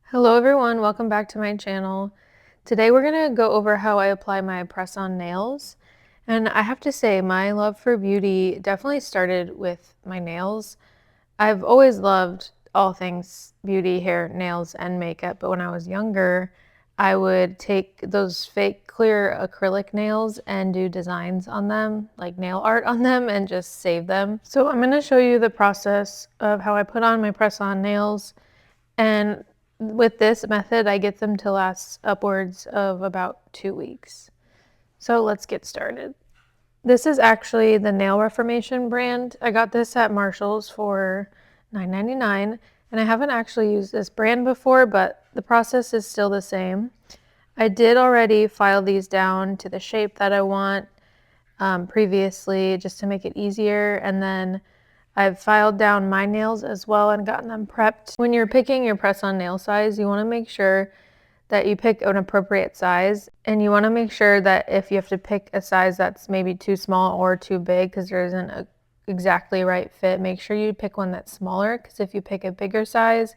Hello everyone, welcome back to my channel. Today we're going to go over how I apply my press-on nails. And I have to say, my love for beauty definitely started with my nails. I've always loved all things beauty, hair, nails, and makeup, but when I was younger, I would take those fake clear acrylic nails and do designs on them, like nail art on them, and just save them. So I'm going to show you the process of how I put on my press-on nails. And with this method, I get them to last upwards of about 2 weeks. So let's get started. This is actually the Nail Reformation brand. I got this at Marshall's for $9.99, and I haven't actually used this brand before, but the process is still the same. I did already file these down to the shape that I want previously just to make it easier, and then I've filed down my nails as well and gotten them prepped. When you're picking your press-on nail size, you want to make sure that you pick an appropriate size, and you want to make sure that if you have to pick a size that's maybe too small or too big because there isn't a exactly right fit, make sure you pick one that's smaller, because if you pick a bigger size,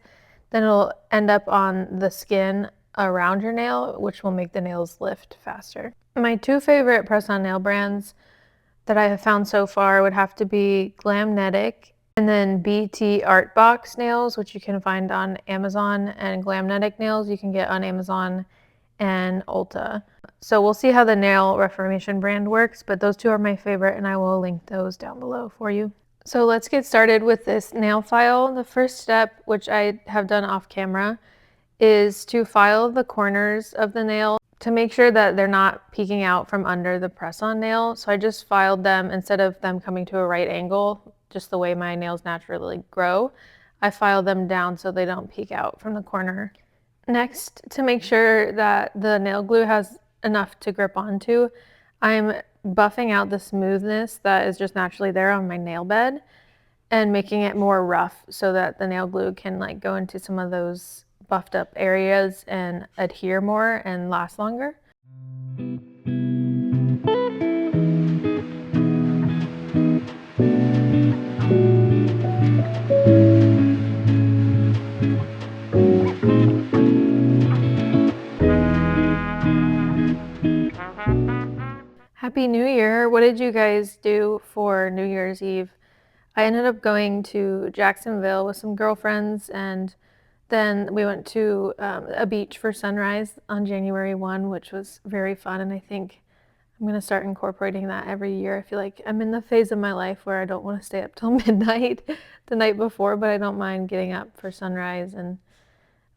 then it'll end up on the skin around your nail, which will make the nails lift faster. My two favorite press-on nail brands that I have found so far would have to be Glamnetic and then BT Art Box nails, which you can find on Amazon, and Glamnetic nails you can get on Amazon and Ulta. So we'll see how the Nail Reformation brand works, but those two are my favorite, and I will link those down below for you. So let's get started with this nail file. The first step, which I have done off camera, is to file the corners of the nail to make sure that they're not peeking out from under the press-on nail. So I just filed them instead of them coming to a right angle, just the way my nails naturally grow. I filed them down so they don't peek out from the corner. Next, to make sure that the nail glue has enough to grip onto, I'm buffing out the smoothness that is just naturally there on my nail bed and making it more rough so that the nail glue can go into some of those buffed up areas and adhere more and last longer. Happy New Year! What did you guys do for New Year's Eve? I ended up going to Jacksonville with some girlfriends, and then we went to a beach for sunrise on January 1, which was very fun, and I think I'm going to start incorporating that every year. I feel like I'm in the phase of my life where I don't want to stay up till midnight the night before, but I don't mind getting up for sunrise. And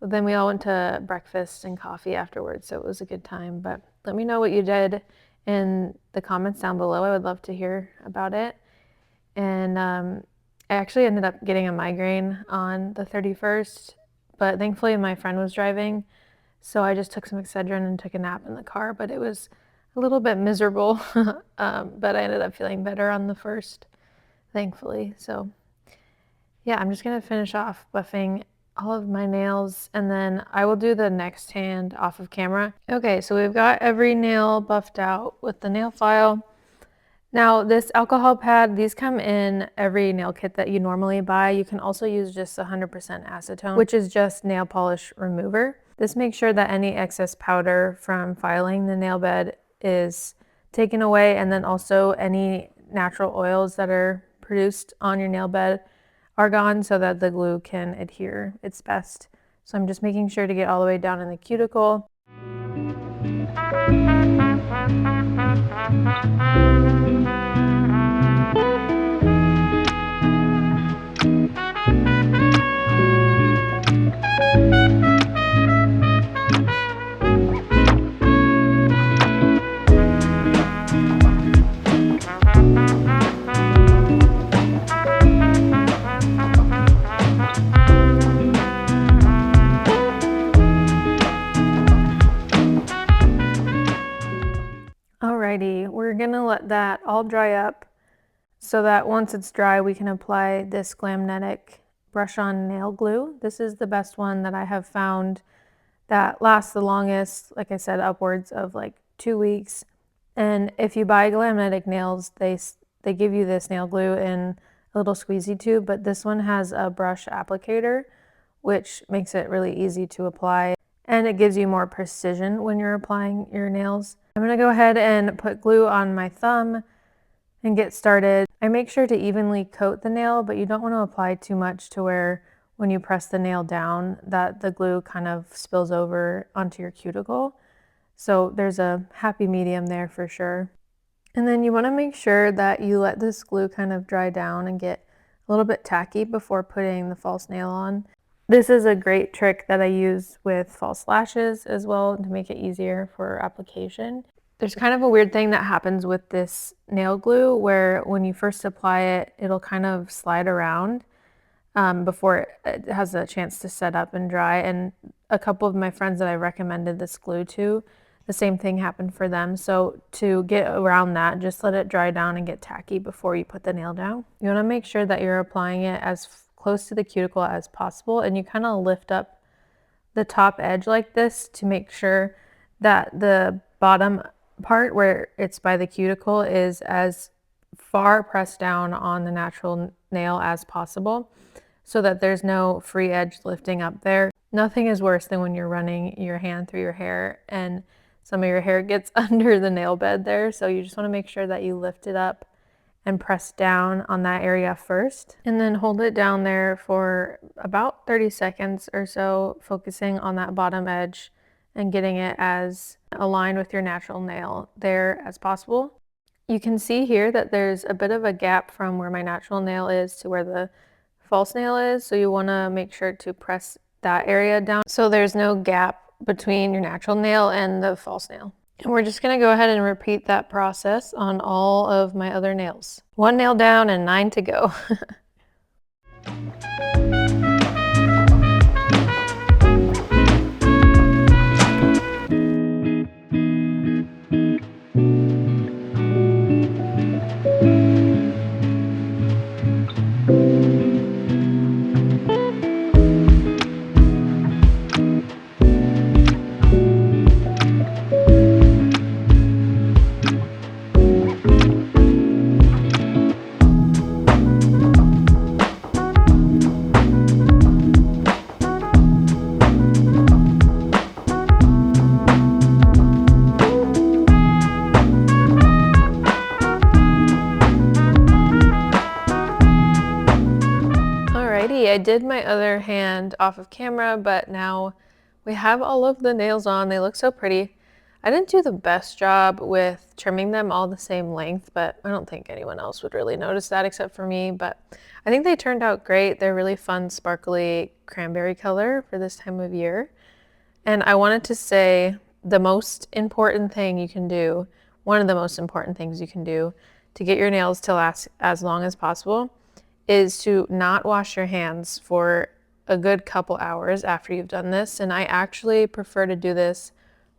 then we all went to breakfast and coffee afterwards, so it was a good time. But let me know what you did in the comments down below. I would love to hear about it. And I actually ended up getting a migraine on the 31st, but thankfully my friend was driving, so I just took some Excedrin and took a nap in the car, but it was a little bit miserable, but I ended up feeling better on the 1st, thankfully. So yeah, I'm just gonna finish off buffing all of my nails, and then I will do the next hand off of camera. Okay, so we've got every nail buffed out with the nail file. Now this alcohol pad, these come in every nail kit that you normally buy. You can also use just 100% acetone, which is just nail polish remover. This makes sure that any excess powder from filing the nail bed is taken away, and then also any natural oils that are produced on your nail bed are gone so that the glue can adhere its best. So I'm just making sure to get all the way down in the cuticle. Alrighty, we're gonna let that all dry up so that once it's dry, we can apply this Glamnetic brush-on nail glue. This is the best one that I have found that lasts the longest, like I said, upwards of 2 weeks. And if you buy Glamnetic nails, they give you this nail glue in a little squeezy tube, but this one has a brush applicator, which makes it really easy to apply, and it gives you more precision when you're applying your nails. I'm going to go ahead and put glue on my thumb and get started. I make sure to evenly coat the nail, but you don't want to apply too much to where when you press the nail down that the glue kind of spills over onto your cuticle. So there's a happy medium there for sure. And then you want to make sure that you let this glue kind of dry down and get a little bit tacky before putting the false nail on. This is a great trick that I use with false lashes as well to make it easier for application. There's kind of a weird thing that happens with this nail glue where when you first apply it, it'll kind of slide around before it has a chance to set up and dry. And a couple of my friends that I recommended this glue to, the same thing happened for them. So to get around that, just let it dry down and get tacky before you put the nail down. You want to make sure that you're applying it as close to the cuticle as possible, and you kind of lift up the top edge like this to make sure that the bottom part where it's by the cuticle is as far pressed down on the natural nail as possible so that there's no free edge lifting up there. Nothing is worse than when you're running your hand through your hair and some of your hair gets under the nail bed there. So you just want to make sure that you lift it up and press down on that area first, and then hold it down there for about 30 seconds or so, focusing on that bottom edge and getting it as aligned with your natural nail there as possible. You can see here that there's a bit of a gap from where my natural nail is to where the false nail is, so you want to make sure to press that area down so there's no gap between your natural nail and the false nail. And we're just going to go ahead and repeat that process on all of my other nails. 1 nail down and 9 to go. I did my other hand off of camera, but now we have all of the nails on. They look so pretty. I didn't do the best job with trimming them all the same length, but I don't think anyone else would really notice that except for me. But I think they turned out great. They're really fun, sparkly cranberry color for this time of year. And I wanted to say the most important thing you can do, one of the most important things you can do to get your nails to last as long as possible is to not wash your hands for a good couple hours after you've done this. And I actually prefer to do this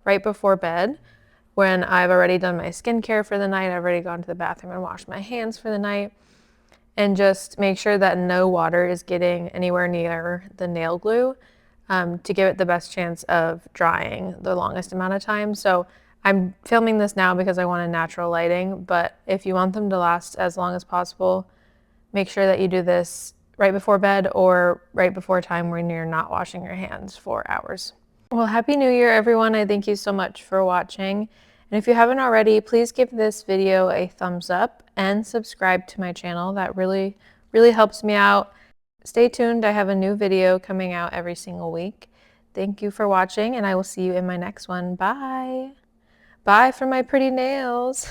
right before bed when I've already done my skincare for the night. I've already gone to the bathroom and washed my hands for the night, and just make sure that no water is getting anywhere near the nail glue to give it the best chance of drying the longest amount of time. So I'm filming this now because I want a natural lighting, but if you want them to last as long as possible, make sure that you do this right before bed or right before time when you're not washing your hands for hours. Well, Happy New Year, everyone. I thank you so much for watching. And if you haven't already, please give this video a thumbs up and subscribe to my channel. That really, really helps me out. Stay tuned. I have a new video coming out every single week. Thank you for watching, and I will see you in my next one. Bye. Bye for my pretty nails.